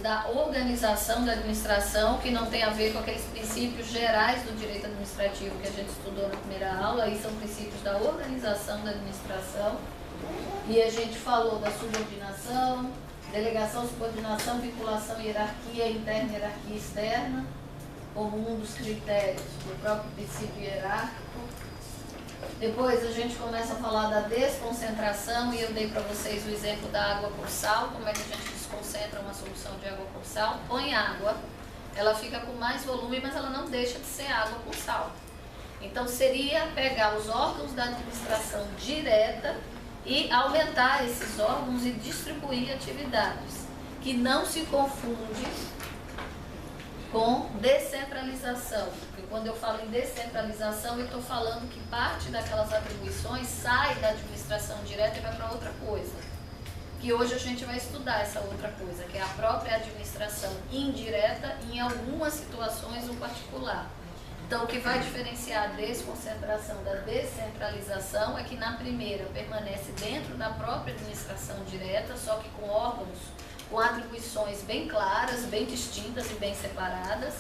coisa da organização da administração, que não tem a ver com aqueles princípios gerais do direito administrativo que a gente estudou na primeira aula. Aí são princípios da organização da administração. E a gente falou da subordinação, delegação, subordinação, vinculação, hierarquia interna e hierarquia externa, como um dos critérios do próprio princípio hierárquico. Depois a gente começa a falar da desconcentração, e eu dei para vocês o exemplo da água por sal. Como é que a gente desconcentra uma solução de água por sal? Põe água, ela fica com mais volume, mas ela não deixa de ser água por sal. Então seria pegar os órgãos da administração direta e aumentar esses órgãos e distribuir atividades, que não se confunde com descentralização. Porque quando eu falo em descentralização, eu estou falando que parte daquelas atribuições sai da administração direta e vai para outra coisa. Que hoje a gente vai estudar essa outra coisa, que é a própria administração indireta em algumas situações no particular. Então, o que vai diferenciar a desconcentração da descentralização é que na primeira permanece dentro da própria administração direta, só que com órgãos com atribuições bem claras, bem distintas e bem separadas.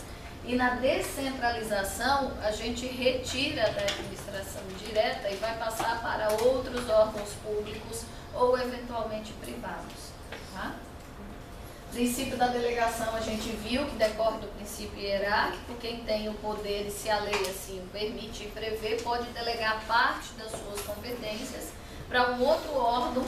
E na descentralização, a gente retira da administração direta e vai passar para outros órgãos públicos ou eventualmente privados. Tá? O princípio da delegação a gente viu que decorre do princípio hierárquico. Quem tem o poder, e se a lei assim permite e prevê, pode delegar parte das suas competências para um outro órgão,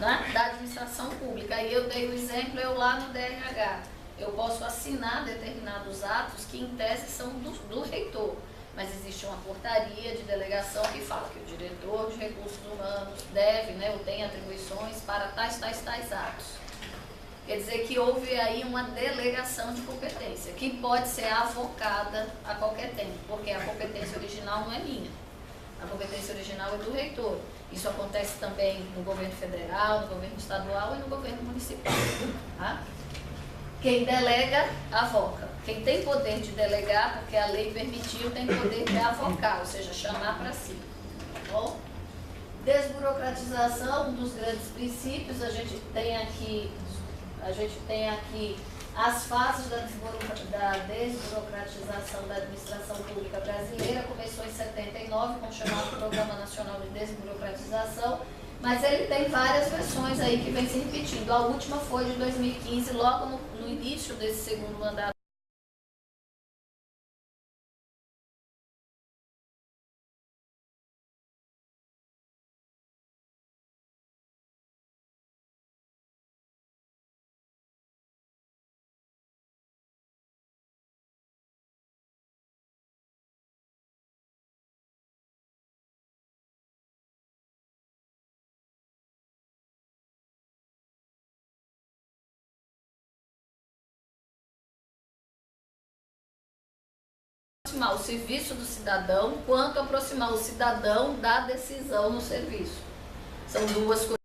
né, da administração pública. Aí eu dei o exemplo, eu lá no DRH, eu posso assinar determinados atos que em tese são do reitor, mas existe uma portaria de delegação que fala que o diretor de recursos humanos deve, né, ou tem atribuições para tais atos. Quer dizer que houve aí uma delegação de competência, que pode ser avocada a qualquer tempo, porque a competência original não é minha. A competência original é do reitor. Isso acontece também no governo federal, no governo estadual e no governo municipal. Tá? Quem delega, avoca. Quem tem poder de delegar, porque a lei permitiu, tem poder de avocar, ou seja, chamar para si. Tá bom? Desburocratização, um dos grandes princípios. A gente tem aqui as fases da desburocratização da administração pública brasileira. Começou em 79 com o chamado Programa Nacional de Desburocratização, mas ele tem várias versões aí que vem se repetindo. A última foi de 2015, logo no início desse segundo mandato aproximar o serviço do cidadão, quanto aproximar o cidadão da decisão no serviço. São duas coisas.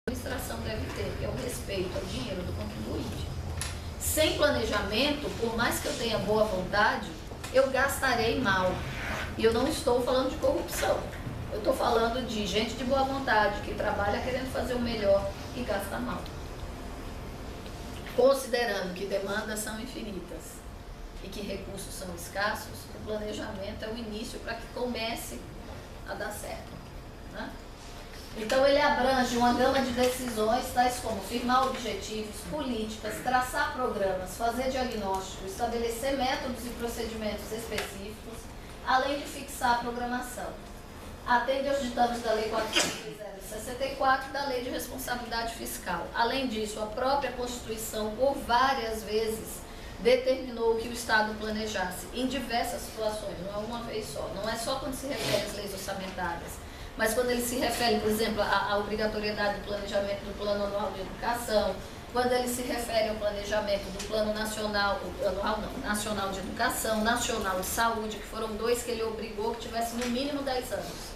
a administração deve ter, que é o respeito ao dinheiro do contribuinte. Sem planejamento, por mais que eu tenha boa vontade, eu gastarei mal. E eu não estou falando de corrupção. Eu estou falando de gente de boa vontade, que trabalha querendo fazer o melhor e gasta mal. Considerando que demandas são infinitas e que recursos são escassos, o planejamento é o início para que comece a dar certo, né? Então ele abrange uma gama de decisões, tais como firmar objetivos, políticas, traçar programas, fazer diagnóstico, estabelecer métodos e procedimentos específicos, além de fixar a programação. Atende aos ditames da Lei 4.064 e da Lei de Responsabilidade Fiscal. Além disso, a própria Constituição, por várias vezes, determinou que o Estado planejasse em diversas situações, não é uma vez só. Não é só quando se refere às leis orçamentárias, mas quando ele se refere, por exemplo, à obrigatoriedade do planejamento do Plano Anual de Educação, quando ele se refere ao planejamento do Plano Nacional, anual não, Nacional de Educação, Nacional de Saúde, que foram 2 que ele obrigou que tivesse no mínimo 10 anos.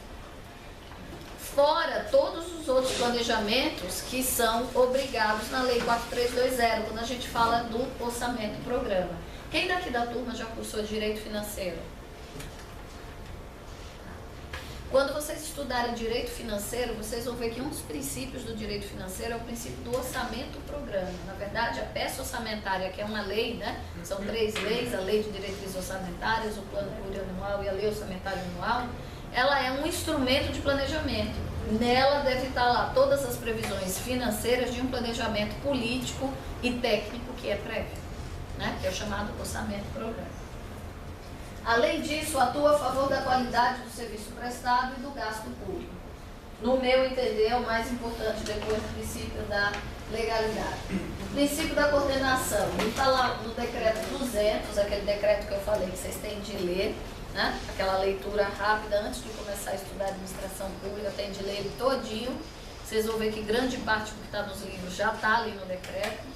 Fora todos os outros planejamentos que são obrigados na Lei 4.320, quando a gente fala do orçamento programa. Quem daqui da turma já cursou Direito Financeiro? Quando vocês estudarem Direito Financeiro, vocês vão ver que um dos princípios do Direito Financeiro é o princípio do orçamento-programa. Na verdade, a peça orçamentária, que é uma lei, né? São 3 leis, a Lei de Diretrizes Orçamentárias, o Plano Plurianual e a Lei Orçamentária Anual, ela é um instrumento de planejamento. Nela deve estar lá todas as previsões financeiras de um planejamento político e técnico que é prévio, né? Que é o chamado orçamento-programa. Além disso, atua a favor da qualidade do serviço prestado e do gasto público. No meu entender, é o mais importante depois do princípio da legalidade. O princípio da coordenação, ele está lá no decreto 200, aquele decreto que eu falei que vocês têm de ler, né? Aquela leitura rápida antes de começar a estudar administração pública, tem de ler ele todinho. Vocês vão ver que grande parte do que está nos livros já está ali no decreto.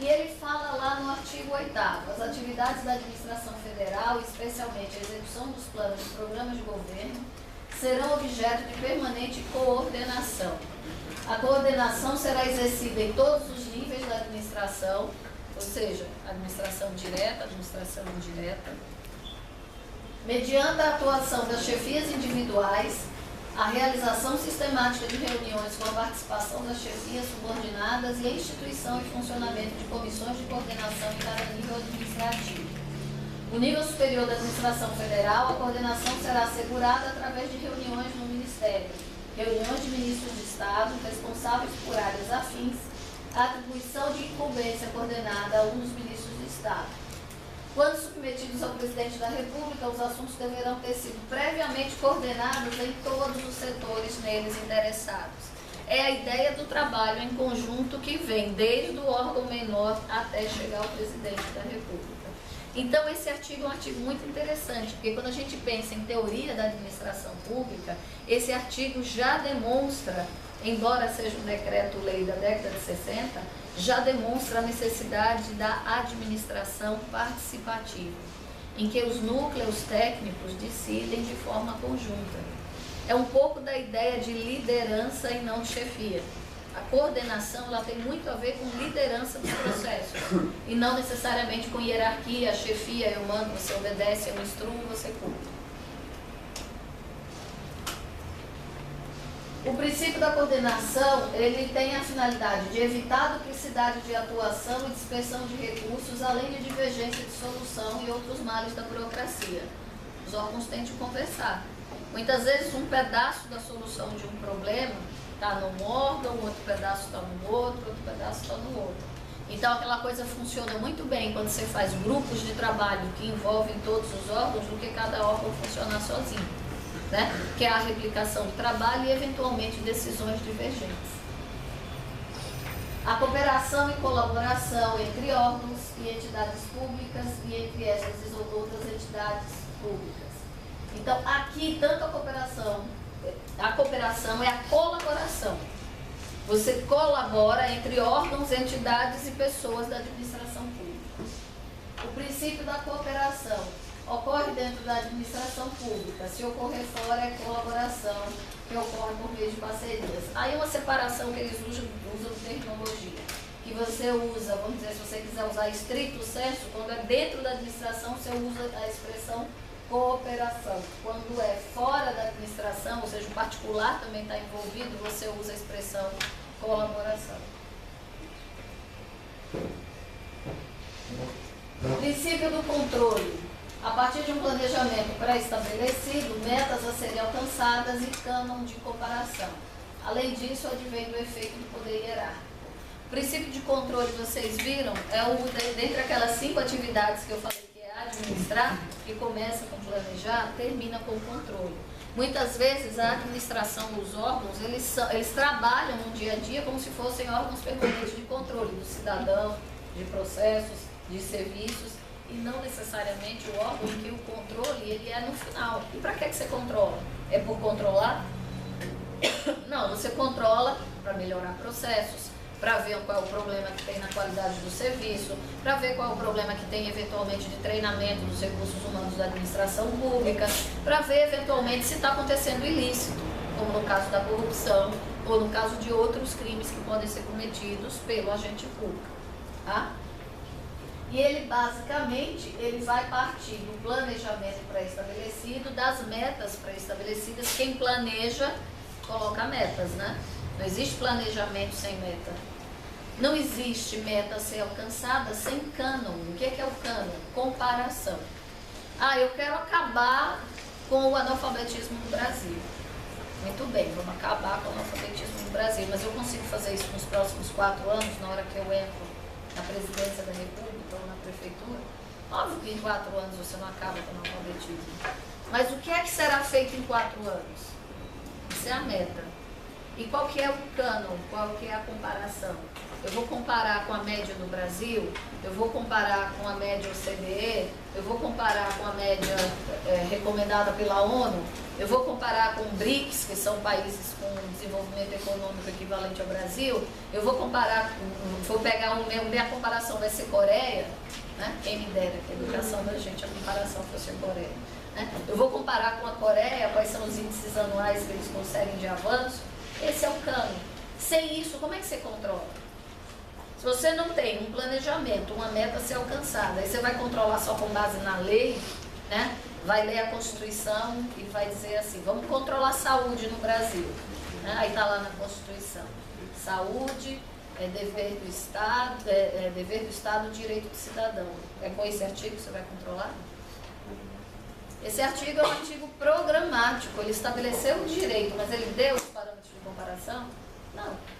E ele fala lá no artigo 8º, as atividades da administração federal, especialmente a execução dos planos e programas de governo, serão objeto de permanente coordenação. A coordenação será exercida em todos os níveis da administração, ou seja, administração direta, administração indireta, mediante a atuação das chefias individuais, a realização sistemática de reuniões com a participação das chefias subordinadas e a instituição e funcionamento de comissões de coordenação em cada nível administrativo. No nível superior da administração federal, a coordenação será assegurada através de reuniões no Ministério, reuniões de ministros de Estado, responsáveis por áreas afins, a atribuição de incumbência coordenada a um dos ministros de Estado. Quando submetidos ao Presidente da República, os assuntos deverão ter sido previamente coordenados em todos os setores neles interessados. É a ideia do trabalho em conjunto que vem desde o órgão menor até chegar ao Presidente da República. Então, esse artigo é um artigo muito interessante, porque quando a gente pensa em teoria da administração pública, esse artigo já demonstra, embora seja um decreto-lei da década de 60, já demonstra a necessidade da administração participativa, em que os núcleos técnicos decidem de forma conjunta. É um pouco da ideia de liderança e não de chefia. A coordenação ela tem muito a ver com liderança dos processos, e não necessariamente com hierarquia, chefia, eu mando, você obedece, eu instruo, você cumpre. O princípio da coordenação, ele tem a finalidade de evitar duplicidade de atuação e dispersão de recursos, além de divergência de solução e outros males da burocracia. Os órgãos têm de conversar. Muitas vezes um pedaço da solução de um problema está num órgão, outro pedaço está no outro pedaço está no outro. Então aquela coisa funciona muito bem quando você faz grupos de trabalho que envolvem todos os órgãos, do que cada órgão funcionar sozinho, né? Que é a replicação do trabalho e eventualmente decisões divergentes. A cooperação e colaboração entre órgãos e entidades públicas e entre essas e outras entidades públicas. Então aqui tanto a cooperação é a colaboração. Você colabora entre órgãos, entidades e pessoas da administração pública. O princípio da cooperação ocorre ocorre dentro da administração pública. Se ocorrer fora, é colaboração, que ocorre por meio de parcerias. Aí uma separação que eles usam terminologia, que você usa, vamos dizer, se você quiser usar estrito sensu, quando é dentro da administração, você usa a expressão cooperação. Quando é fora da administração, ou seja, o particular também está envolvido, você usa a expressão colaboração. Princípio do controle. A partir de um planejamento pré-estabelecido, metas a serem alcançadas e cânon de comparação. Além disso, advém do efeito do poder hierárquico. O princípio de controle, vocês viram, é dentre aquelas 5 atividades que eu falei que é administrar, que começa com planejar, termina com controle. Muitas vezes a administração, os órgãos, eles trabalham no dia a dia como se fossem órgãos permanentes de controle do cidadão, de processos, de serviços, e não necessariamente o órgão em que o controle ele é no final. E para que você controla? É por controlar? Não, você controla para melhorar processos, para ver qual é o problema que tem na qualidade do serviço, para ver qual é o problema que tem eventualmente de treinamento dos recursos humanos da administração pública, para ver eventualmente se está acontecendo ilícito, como no caso da corrupção, ou no caso de outros crimes que podem ser cometidos pelo agente público. Tá? E ele basicamente, ele vai partir do planejamento pré-estabelecido, das metas pré-estabelecidas. Quem planeja, coloca metas, né? Não existe planejamento sem meta. Não existe meta a ser alcançada sem cânon. O que é o cânon? Comparação. Ah, eu quero acabar com o analfabetismo no Brasil. Muito bem, vamos acabar com o analfabetismo no Brasil, mas eu consigo fazer isso nos próximos 4 anos, na hora que eu entro na presidência da República ou na prefeitura? Óbvio que em 4 anos você não acaba com o analfabetismo. Mas o que é que será feito em 4 anos? Isso é a meta. E qual que é o cânon? Qual que é a comparação? Eu vou comparar com a média do Brasil, eu vou comparar com a média OCDE, eu vou comparar com a média recomendada pela ONU, eu vou comparar com o BRICS, que são países com desenvolvimento econômico equivalente ao Brasil, eu vou comparar, vou pegar minha comparação vai ser Coreia, né? Quem me dera que a educação da gente, a comparação fosse a Coreia. Né? Eu vou comparar com a Coreia, quais são os índices anuais que eles conseguem de avanço. Esse é o cânon. Sem isso, como é que você controla? Se você não tem um planejamento, uma meta a ser alcançada, aí você vai controlar só com base na lei, né? Vai ler a Constituição e vai dizer assim, vamos controlar a saúde no Brasil. Né? Aí está lá na Constituição. Saúde é dever do Estado, dever do Estado, direito do cidadão. É com esse artigo que você vai controlar? Esse artigo é um artigo programático, ele estabeleceu o direito, mas ele deu os parâmetros de comparação? Não.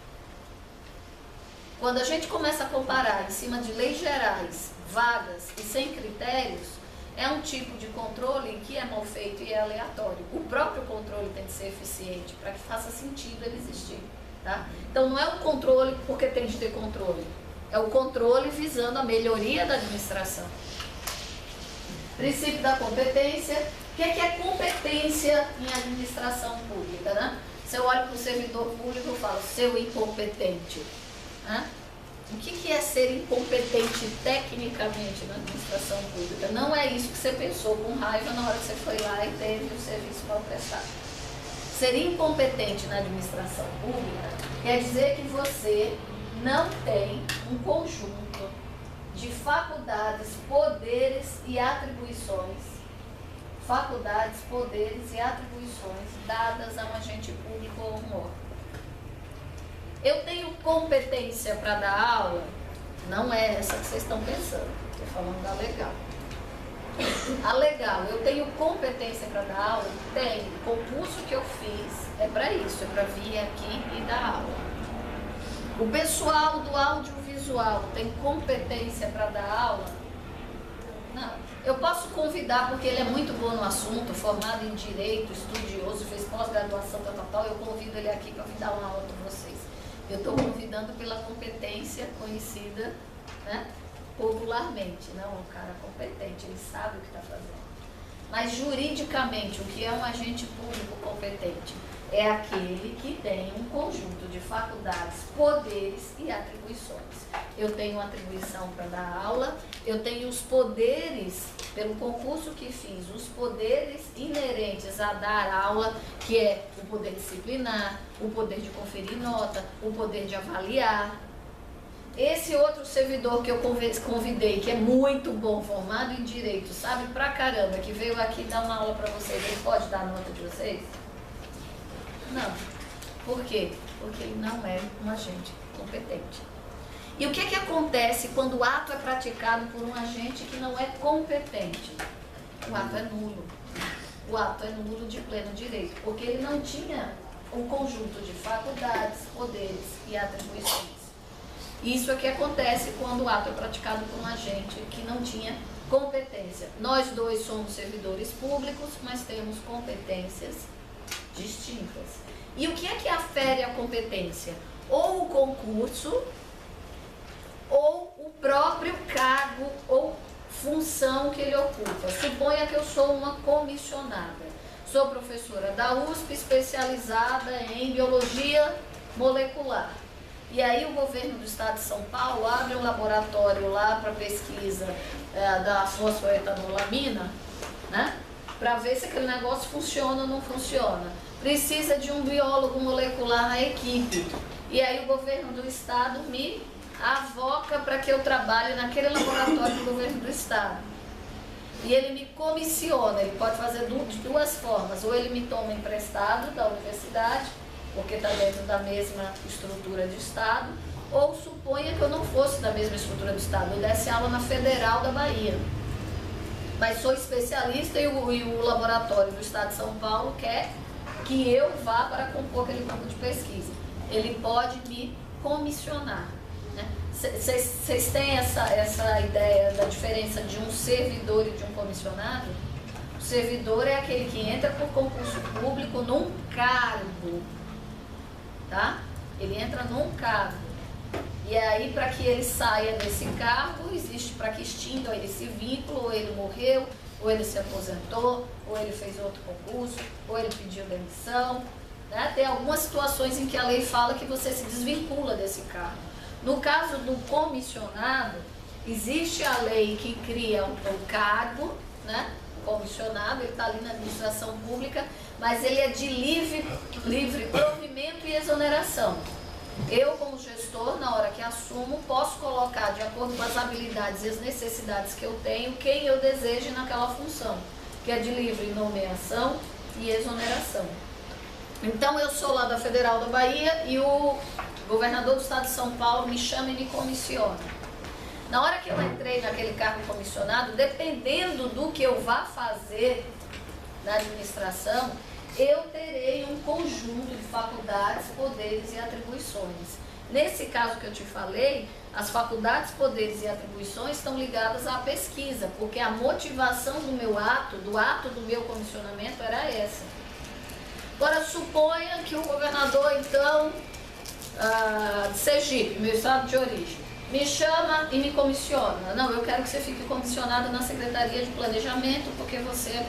Quando a gente começa a comparar em cima de leis gerais, vagas e sem critérios, é um tipo de controle que é mal feito e é aleatório. O próprio controle tem que ser eficiente para que faça sentido ele existir. Tá? Então não é o controle porque tem de ter controle, é o controle visando a melhoria da administração. Princípio da competência. O que é competência em administração pública? Né? Se eu olho para o servidor público, eu falo, seu incompetente. Né? O que é ser incompetente tecnicamente na administração pública? Não é isso que você pensou com raiva na hora que você foi lá e teve o serviço mal prestado. Ser incompetente na administração pública quer dizer que você não tem um conjunto de faculdades, poderes e atribuições, dadas a um agente público ou um órgão. Eu tenho competência para dar aula? Não é essa que vocês estão pensando, estou falando da legal. A legal, eu tenho competência para dar aula? Tenho. O concurso que eu fiz é para isso, é para vir aqui e dar aula. O pessoal do audiovisual tem competência para dar aula? Não. Eu posso convidar, porque ele é muito bom no assunto, formado em direito, estudioso, fez pós-graduação, tal, eu convido ele aqui para vir dar uma aula para vocês. Eu estou convidando pela competência conhecida, né, popularmente. Não, um cara competente, ele sabe o que está fazendo. Mas juridicamente, o que é um agente público competente? É aquele que tem um conjunto de faculdades, poderes e atribuições. eu tenho atribuição para dar aula, eu tenho os poderes, pelo concurso que fiz, os poderes inerentes a dar aula, que é o poder disciplinar, o poder de conferir nota, o poder de avaliar. Esse outro servidor que eu convidei, que é muito bom, formado em Direito, sabe pra caramba, que veio aqui dar uma aula pra vocês, ele pode dar a nota de vocês? Não. Por quê? Porque ele não é um agente competente. E o que acontece quando o ato é praticado por um agente que não é competente? O ato é nulo. O ato é nulo de pleno direito, porque ele não tinha um conjunto de faculdades, poderes e atribuições. Isso é que acontece quando o ato é praticado por um agente que não tinha competência. Nós dois somos servidores públicos, mas temos competências distintas. E o que afere a competência? Ou o concurso, ou o próprio cargo ou função que ele ocupa. Suponha que eu sou uma comissionada. Sou professora da USP, especializada em biologia molecular. E aí o governo do estado de São Paulo abre um laboratório lá para pesquisa da fosfoetanolamina, né? Para ver se aquele negócio funciona ou não funciona. Precisa de um biólogo molecular na equipe. E aí o governo do estado me avoca para que eu trabalhe naquele laboratório do governo do estado. E ele me comissiona, ele pode fazer de duas formas. Ou ele me toma emprestado da universidade, porque está dentro da mesma estrutura de Estado, ou suponha que eu não fosse da mesma estrutura do Estado, eu desse aula na Federal da Bahia. Mas sou especialista e o laboratório do Estado de São Paulo quer que eu vá para compor aquele campo de pesquisa. Ele pode me comissionar. Vocês têm essa ideia da diferença de um servidor e de um comissionado? O servidor é aquele que entra por concurso público num cargo. Tá? Ele entra num cargo. E aí, para que ele saia desse cargo, existe para que extinga esse vínculo, ou ele morreu, ou ele se aposentou, ou ele fez outro concurso, ou ele pediu demissão. Né? Tem algumas situações em que a lei fala que você se desvincula desse cargo. No caso do comissionado, existe a lei que cria um cargo, né? Comissionado, ele está ali na administração pública, mas ele é de livre provimento e exoneração. Eu, como gestor, na hora que assumo, posso colocar, de acordo com as habilidades e as necessidades que eu tenho, quem eu deseje naquela função, que é de livre nomeação e exoneração. Então, eu sou lá da Federal da Bahia e o governador do estado de São Paulo me chama e me comissiona. Na hora que eu entrei naquele cargo comissionado, dependendo do que eu vá fazer na administração, eu terei um conjunto de faculdades, poderes e atribuições. Nesse caso que eu te falei, as faculdades, poderes e atribuições estão ligadas à pesquisa, porque a motivação do meu ato, do meu comissionamento era essa. Agora, suponha que o governador, então, de Sergipe, meu estado de origem, me chama e me comissiona. Não, eu quero que você fique comissionado na Secretaria de Planejamento, porque você é